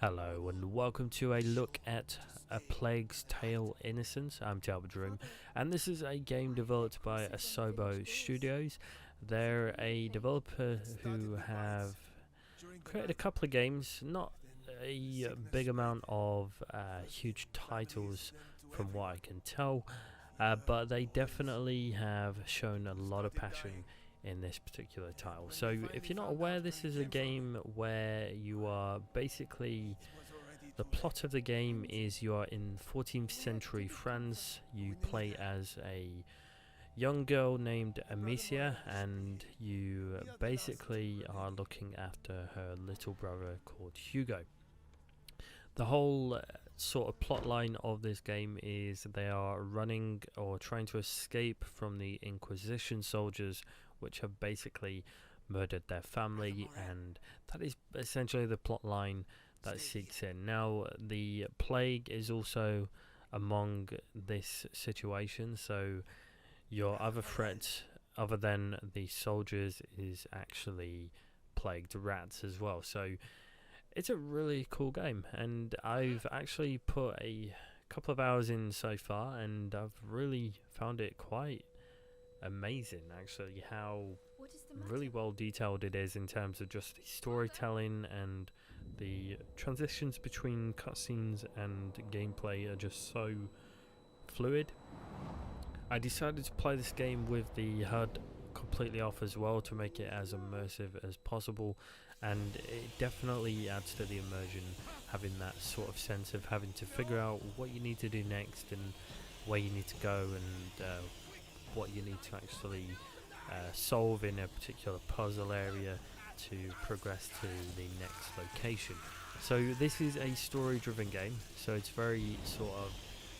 Hello and welcome to a look at A Plague's Tale: Innocence. I'm Dream, and this is a game developed by Asobo Studios. They're a developer who have created a couple of games, not a big amount of huge titles from what I can tell, but they definitely have shown a lot of passion in this particular title. So if you're not aware, this is a game where you are basically, the plot of the game is you are in 14th century France. You play as a young girl named Amicia, and you basically are looking after her little brother called Hugo. The whole sort of plot line of this game is they are running or trying to escape from the Inquisition soldiers, which have basically murdered their family, and that is essentially the plot line that seeks in. Now, the plague is also among this situation, so your other threat, other than the soldiers, is actually plagued rats as well. So it's a really cool game, and I've actually put a couple of hours in so far, and I've really found it quite amazing actually how really well detailed it is in terms of just the storytelling, and the transitions between cutscenes and gameplay are just so fluid. I decided to play this game with the HUD completely off as well to make it as immersive as possible, and it definitely adds to the immersion, having that sort of sense of having to figure out what you need to do next and where you need to go, and what you need to actually solve in a particular puzzle area to progress to the next location. So this is a story driven game, so it's very sort of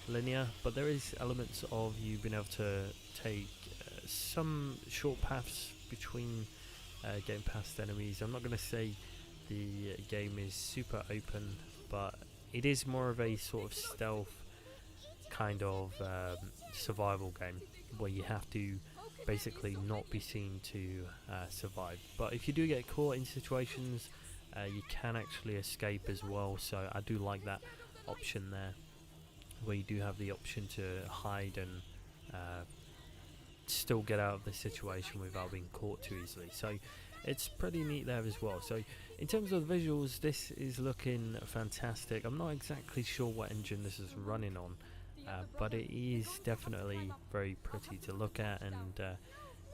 linear, but there is elements of you being able to take some short paths between getting past enemies. I'm not going to say the game is super open, but it is more of a sort of stealth kind of survival game where you have to basically not be seen to survive. But if you do get caught in situations, you can actually escape as well, so I do like that option there, where you do have the option to hide and still get out of the situation without being caught too easily. So it's pretty neat there as well. So in terms of the visuals, this is looking fantastic. I'm not exactly sure what engine this is running on, but it is definitely very pretty to look at, and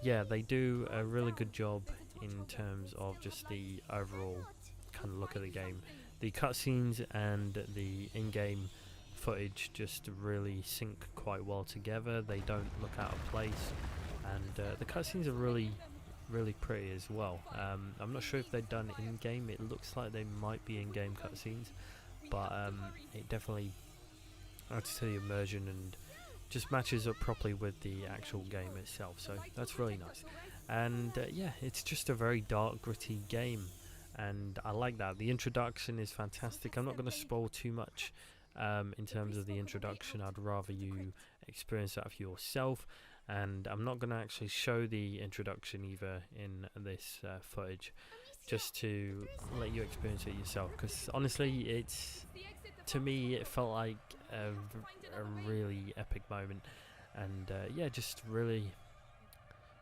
yeah, they do a really good job in terms of just the overall kind of look of the game. The cutscenes and the in-game footage just really sync quite well together. They don't look out of place, and the cutscenes are really pretty as well. I'm not sure if they're done in-game. It looks like they might be in-game cutscenes, but it definitely adds to the immersion and just matches up properly with the actual game itself, so that's really nice. And yeah, it's just a very dark, gritty game, and I like that. The introduction is fantastic. I'm not going to spoil too much in terms of the introduction. I'd rather you experience that for yourself, and I'm not going to actually show the introduction either in this footage, just to let you experience it yourself, because honestly, to me it felt like a really epic moment, and yeah, just really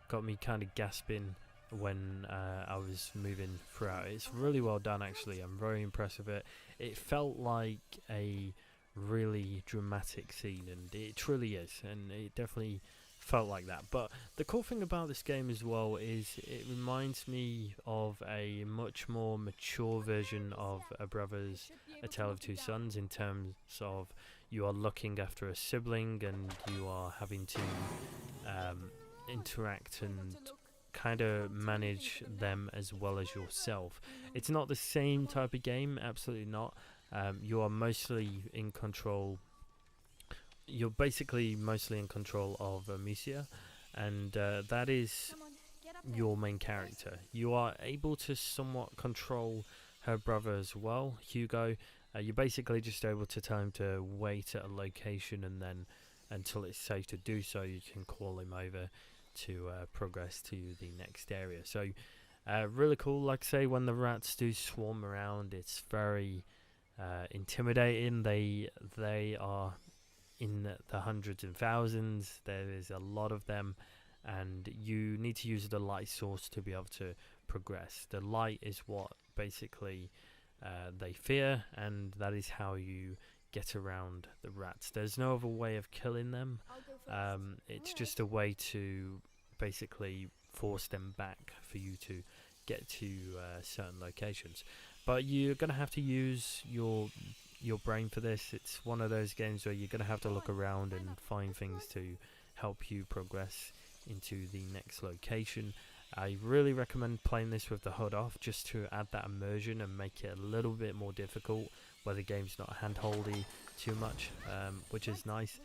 got me kind of gasping when I was moving throughout. It's really well done actually. I'm very impressed with it. It felt like a really dramatic scene, and it truly is, and it definitely felt like that. But the cool thing about this game as well is it reminds me of a much more mature version of A Tale of Two Sons, in terms of you are looking after a sibling and you are having to interact and kind of manage them as well as yourself. It's not the same type of game, absolutely not. You are mostly in control. You're basically mostly in control of Amicia, and that is your main character. You are able to somewhat control her brother as well, Hugo. You're basically just able to tell him to wait at a location, and then until it's safe to do so, you can call him over to progress to the next area. So really cool. Like I say, when the rats do swarm around, it's very intimidating. They are in the hundreds and thousands. There is a lot of them, and you need to use the light source to be able to progress. The light is what basically they fear, and that is how you get around the rats. There's no other way of killing them. It's just a way to basically force them back for you to get to certain locations. But you're gonna have to use your brain for this. It's one of those games where you're gonna have to look around and find things to help you progress into the next location. I really recommend playing this with the HUD off, just to add that immersion and make it a little bit more difficult, where the game's not hand-holdy too much, which is nice.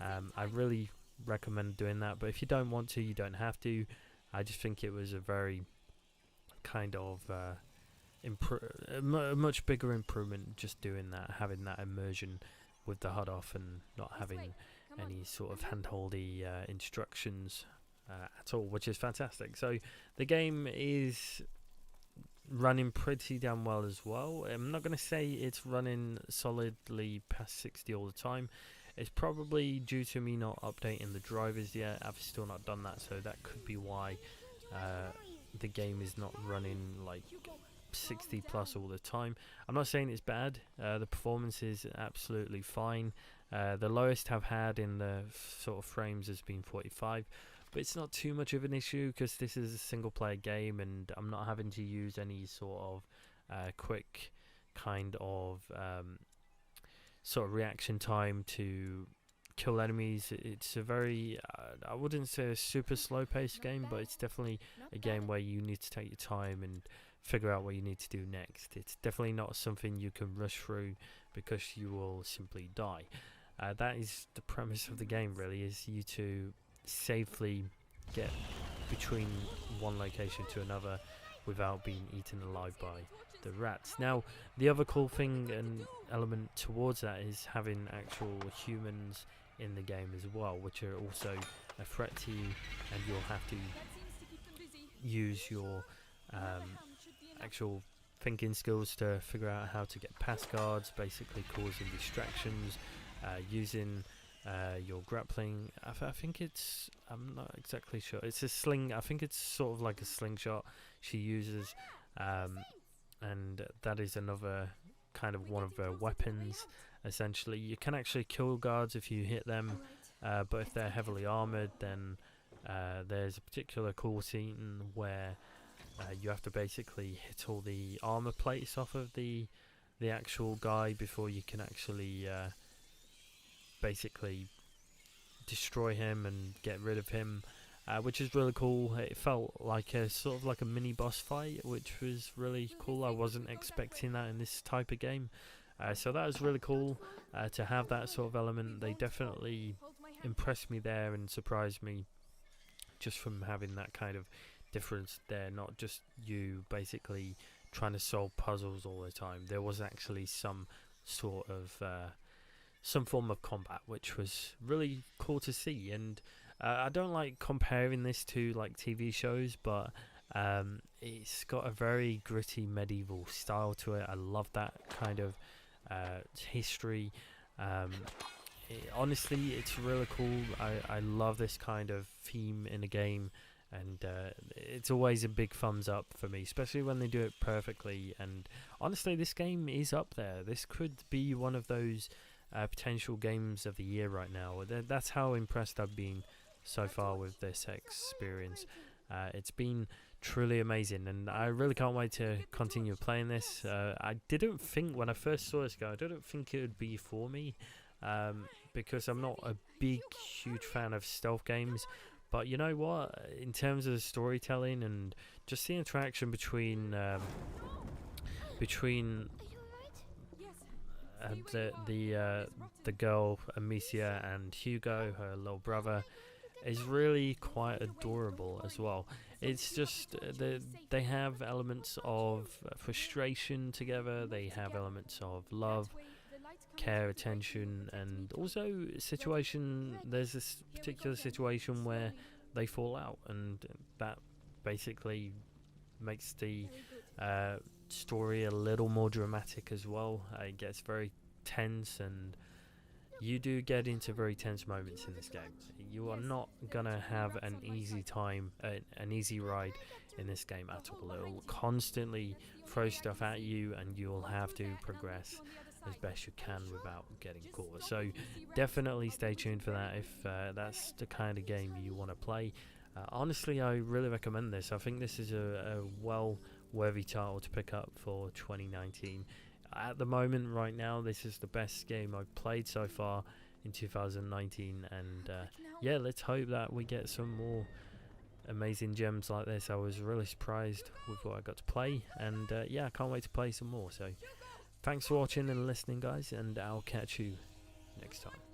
I really recommend doing that, but if you don't want to, you don't have to. I just think it was a very kind of a much bigger improvement just doing that, having that immersion with the HUD off and not having any sort of hand-holdy instructions at all, which is fantastic. So the game is running pretty damn well as well. I'm not going to say it's running solidly past 60 all the time. It's probably due to me not updating the drivers yet. I've still not done that, so that could be why the game is not running like 60 plus all the time. I'm not saying it's bad. The performance is absolutely fine. The lowest I've had in the sort of frames has been 45, but it's not too much of an issue because this is a single player game and I'm not having to use any sort of quick kind of sort of reaction time to kill enemies. It's a very I wouldn't say a super slow paced game, but it's definitely a game where you need to take your time and figure out what you need to do next. It's definitely not something you can rush through because you will simply die. That is the premise of the game, really, is you to safely get between one location to another without being eaten alive by the rats. Now, the other cool thing and element towards that is having actual humans in the game as well, which are also a threat to you, and you'll have to use your actual thinking skills to figure out how to get past guards, basically causing distractions, using your grappling. I think it's, I'm not exactly sure, it's a sling, I think it's sort of like a slingshot she uses, and that is another kind of one of her weapons. Essentially, you can actually kill guards if you hit them, but if they're heavily armored, then there's a particular cool scene where you have to basically hit all the armor plates off of the actual guy before you can actually basically destroy him and get rid of him, which is really cool. It felt like a sort of like a mini boss fight, which was really cool. I wasn't expecting that in this type of game, so that was really cool to have that sort of element. They definitely impressed me there and surprised me just from having that kind of difference there, not just you basically trying to solve puzzles all the time. There was actually some sort of some form of combat, which was really cool to see. And I don't like comparing this to like TV shows, but it's got a very gritty medieval style to it. I love that kind of history. Honestly, it's really cool. I love this kind of theme in a game, and it's always a big thumbs up for me, especially when they do it perfectly. And honestly, this game is up there. This could be one of those potential games of the year right now. That's how impressed I've been so far with this experience. It's been truly amazing, and I really can't wait to continue playing this. I didn't think when I first saw this game, I didn't think it would be for me, because I'm not a big, huge fan of stealth games. But you know what? In terms of storytelling and just the interaction between the girl Amicia and Hugo, her little brother, is really quite adorable as well. It's just they have elements of frustration together. They have elements of love, care, attention, and also situation. There's this particular situation where they fall out, and that basically makes the story a little more dramatic as well. It gets very tense, and you do get into very tense moments in this game. You are not gonna have an easy time, an easy ride in this game at all. It will constantly throw stuff at you, and you'll have to progress as best you can without getting caught. So definitely stay tuned for that if that's the kind of game you want to play. Honestly, I really recommend this. I think this is a well worthy title to pick up for 2019. At the moment, right now, this is the best game I've played so far in 2019, and yeah, let's hope that we get some more amazing gems like this. I was really surprised with what I got to play, and yeah, I can't wait to play some more. So thanks for watching and listening, guys, and I'll catch you next time.